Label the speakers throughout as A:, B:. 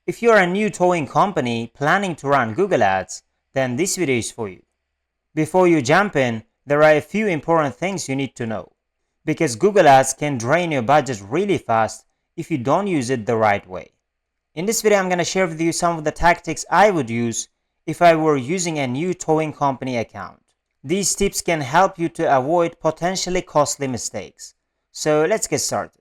A: If you're a new towing company planning to run Google Ads, then this video is for you. Before you jump in, there are a few important things you need to know, because Google Ads can drain your budget really fast if you don't use it the right way. In this video, I'm going to share with you some of the tactics I would use if I were using a new towing company account. These tips can help you to avoid potentially costly mistakes. So let's get started.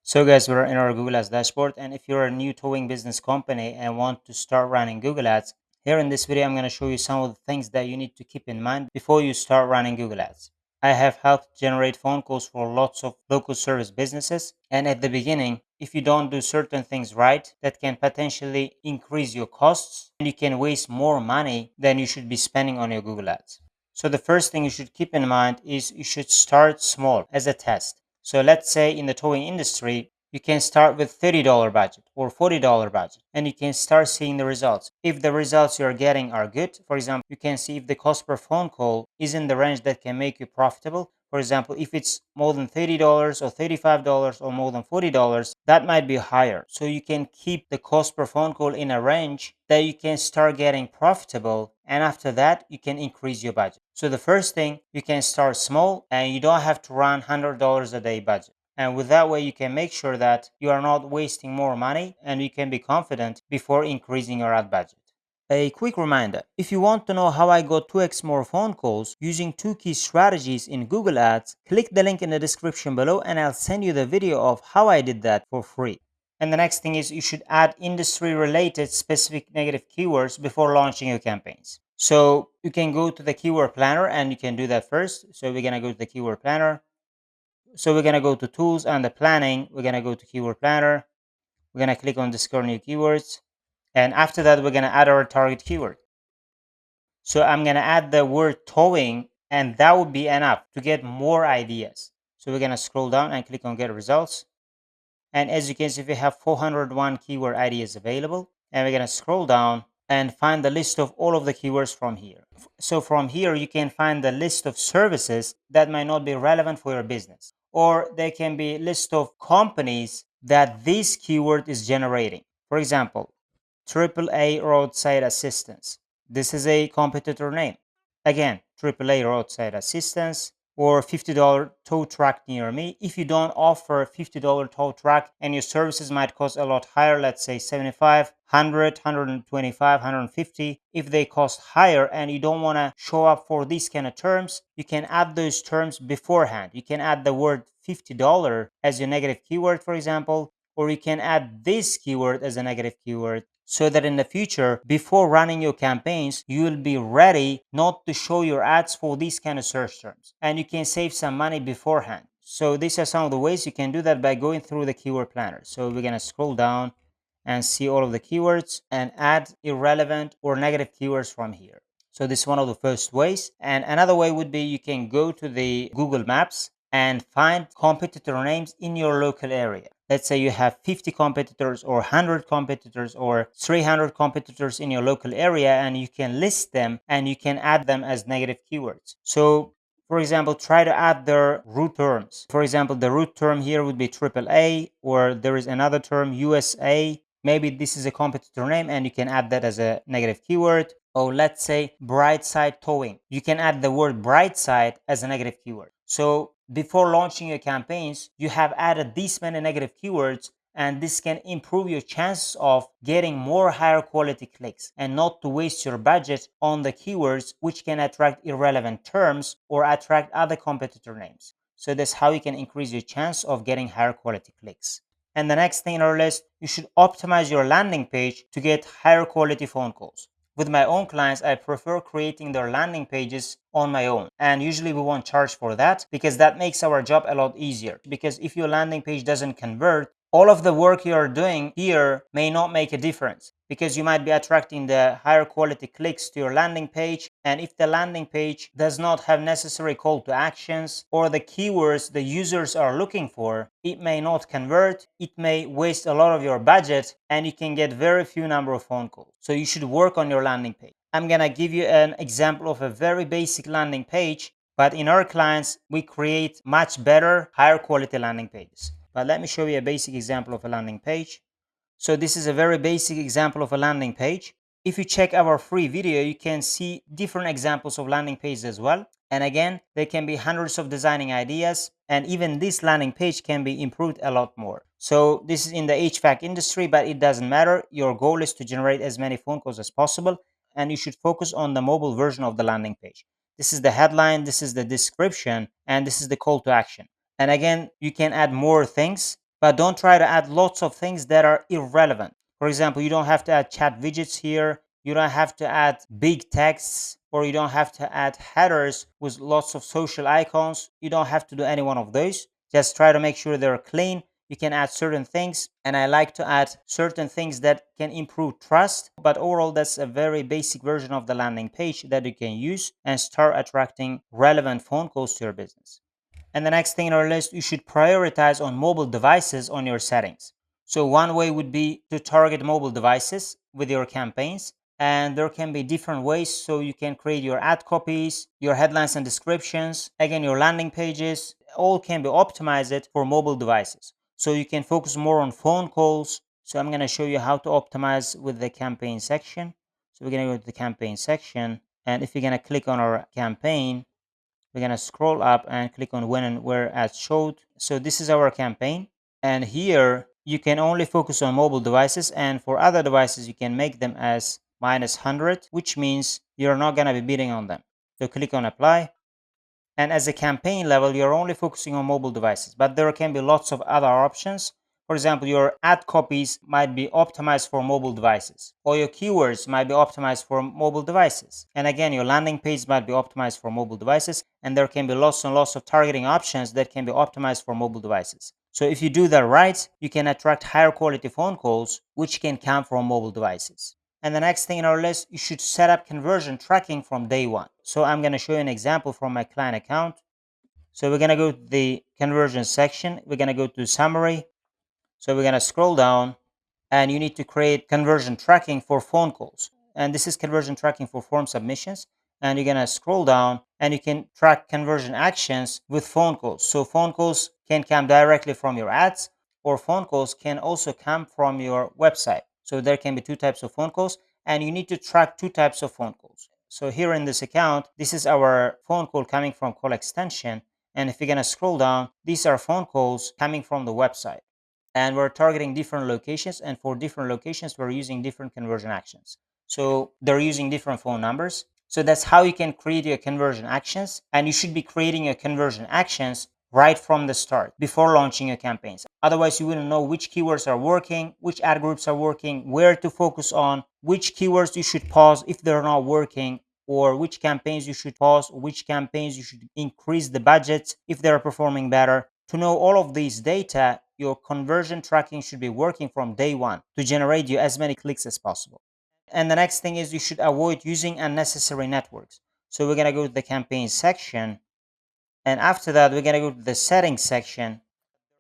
A: So guys, we're in our Google Ads dashboard, and if you're a new towing business company and want to start running Google Ads, here in this video I'm going to show you some of the things that you need to keep in mind before you start running Google Ads. I have helped generate phone calls for lots of local service businesses, and at the beginning, if you don't do certain things right, that can potentially increase your costs and you can waste more money than you should be spending on your Google Ads. So the first thing you should keep in mind is you should start small as a test. So let's say in the towing industry, you can start with $30 budget or $40 budget, and you can start seeing the results. If the results you're getting are good, for example, you can see if the cost per phone call is in the range that can make you profitable. For example, if it's more than $30 or $35 or more than $40, that might be higher. So you can keep the cost per phone call in a range that you can start getting profitable, and after that you can increase your budget. So the first thing, you can start small and you don't have to run $100 a day budget. And with that way, you can make sure that you are not wasting more money and you can be confident before increasing your ad budget. A quick reminder, if you want to know how I got 2x more phone calls using 2 key strategies in Google Ads, click the link in the description below and I'll send you the video of how I did that for free. And the next thing is you should add industry related specific negative keywords before launching your campaigns. So you can go to the keyword planner and you can do that first. So we're going to go to the keyword planner. So we're going to go to tools and the planning. We're going to go to keyword planner. We're going to click on discover new keywords. And after that, we're going to add our target keyword. So I'm going to add the word towing, and that would be enough to get more ideas. So we're going to scroll down and click on get results. And as you can see, we have 401 keyword ideas available. And we're going to scroll down and find the list of all of the keywords from here. So from here, you can find the list of services that might not be relevant for your business. Or there can be a list of companies that this keyword is generating. For example, AAA roadside assistance. This is a competitor name. Again, AAA roadside assistance or $50 tow truck near me. If you don't offer $50 tow truck and your services might cost a lot higher, let's say 75, 100, 125, 150. If they cost higher and you don't want to show up for these kind of terms, you can add those terms beforehand. You can add the word $50 as your negative keyword, for example, or you can add this keyword as a negative keyword, so that in the future, before running your campaigns, you will be ready not to show your ads for these kind of search terms. And you can save some money beforehand. So these are some of the ways you can do that by going through the keyword planner. So we're going to scroll down and see all of the keywords and add irrelevant or negative keywords from here. So this is one of the first ways. And another way would be you can go to the Google Maps and find competitor names in your local area. Let's say you have 50 competitors or 100 competitors or 300 competitors in your local area, and you can list them and you can add them as negative keywords. So for example, try to add their root terms. For example, the root term here would be AAA, or there is another term USA. Maybe this is a competitor name and you can add that as a negative keyword. Or let's say Brightside Towing. You can add the word Brightside as a negative keyword. So before launching your campaigns, you have added these many negative keywords, and this can improve your chances of getting more higher quality clicks and not to waste your budget on the keywords which can attract irrelevant terms or attract other competitor names. So that's how you can increase your chance of getting higher quality clicks. And the next thing in our list, you should optimize your landing page to get higher quality phone calls. With my own clients, I prefer creating their landing pages on my own. And usually we won't charge for that because that makes our job a lot easier. Because if your landing page doesn't convert, all of the work you're doing here may not make a difference, because you might be attracting the higher quality clicks to your landing page. And if the landing page does not have necessary call to actions or the keywords the users are looking for, it may not convert, it may waste a lot of your budget, and you can get very few number of phone calls. So you should work on your landing page. I'm gonna give you an example of a very basic landing page, but in our clients, we create much better, higher quality landing pages. But let me show you a basic example of a landing page. So this is a very basic example of a landing page. If you check our free video, you can see different examples of landing pages as well. And again, there can be hundreds of designing ideas, and even this landing page can be improved a lot more. So this is in the HVAC industry, but it doesn't matter. Your goal is to generate as many phone calls as possible, and you should focus on the mobile version of the landing page. This is the headline, this is the description, and this is the call to action. And again, you can add more things, but don't try to add lots of things that are irrelevant. For example, you don't have to add chat widgets here. You don't have to add big texts, or you don't have to add headers with lots of social icons. You don't have to do any one of those. Just try to make sure they're clean. You can add certain things, and I like to add certain things that can improve trust. But overall, that's a very basic version of the landing page that you can use and start attracting relevant phone calls to your business. And the next thing in our list, you should prioritize on mobile devices on your settings. So one way would be to target mobile devices with your campaigns. And there can be different ways. So you can create your ad copies, your headlines and descriptions, again, your landing pages, all can be optimized for mobile devices. So you can focus more on phone calls. So I'm going to show you how to optimize with the campaign section. So we're going to go to the campaign section. And if you're going to click on our campaign, we're going to scroll up and click on when and where ads showed. So this is our campaign. And here you can only focus on mobile devices, and for other devices you can make them as -100, which means you're not going to be bidding on them. So click on apply. And as a campaign level, you're only focusing on mobile devices, but there can be lots of other options. For example, your ad copies might be optimized for mobile devices, or your keywords might be optimized for mobile devices. And again, your landing page might be optimized for mobile devices, and there can be lots and lots of targeting options that can be optimized for mobile devices. So if you do that right, you can attract higher quality phone calls, which can come from mobile devices. And the next thing in our list, you should set up conversion tracking from day one. So I'm going to show you an example from my client account. So we're going to go to the conversion section. We're going to go to summary. So we're going to scroll down, and you need to create conversion tracking for phone calls. And this is conversion tracking for form submissions. And you're going to scroll down, and you can track conversion actions with phone calls. So phone calls can come directly from your ads, or phone calls can also come from your website. So there can be two types of phone calls, and you need to track two types of phone calls. So here in this account, this is our phone call coming from call extension. And if you're going to scroll down, these are phone calls coming from the website. And we're targeting different locations, and for different locations we're using different conversion actions. So they're using different phone numbers. So that's how you can create your conversion actions, and you should be creating your conversion actions right from the start before launching your campaigns. Otherwise, you wouldn't know which keywords are working, which ad groups are working, where to focus on, which keywords you should pause if they're not working, or which campaigns you should pause, or which campaigns you should increase the budget if they're performing better. To know all of these data, your conversion tracking should be working from day one to generate you as many clicks as possible. And the next thing is you should avoid using unnecessary networks. So we're going to go to the campaign section, and after that we're going to go to the settings section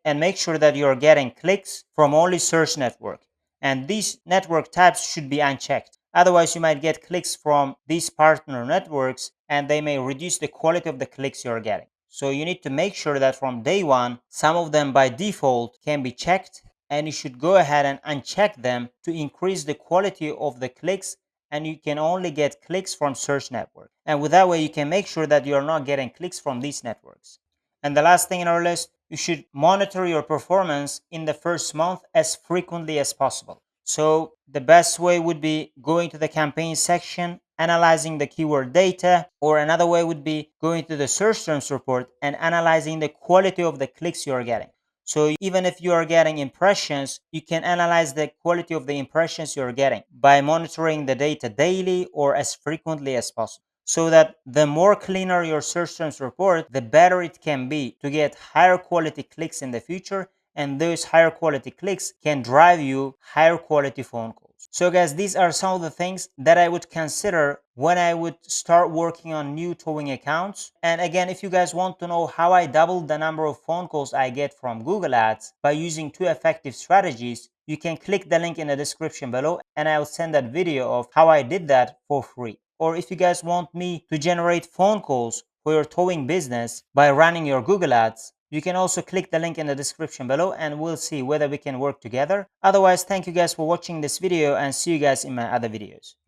A: and make sure that you're getting clicks from only search network. And these network types should be unchecked. Otherwise, you might get clicks from these partner networks, and they may reduce the quality of the clicks you're getting. So you need to make sure that from day one, some of them by default can be checked, and you should go ahead and uncheck them to increase the quality of the clicks, and you can only get clicks from search network. And with that way, you can make sure that you're not getting clicks from these networks. And the last thing in our list, you should monitor your performance in the first month as frequently as possible. So the best way would be going to the campaign section, analyzing the keyword data, or another way would be going to the search terms report and analyzing the quality of the clicks you are getting. So even if you are getting impressions, you can analyze the quality of the impressions you're getting by monitoring the data daily or as frequently as possible. So that the more cleaner your search terms report, the better it can be to get higher quality clicks in the future, and those higher quality clicks can drive you higher quality phone calls. So guys, these are some of the things that I would consider when I would start working on new towing accounts. And again, if you guys want to know how I doubled the number of phone calls I get from Google Ads by using two effective strategies, you can click the link in the description below, and I'll send that video of how I did that for free. Or if you guys want me to generate phone calls for your towing business by running your Google Ads, You can also click the link in the description below and we'll see whether we can work together. Otherwise, thank you guys for watching this video and see you guys in my other videos.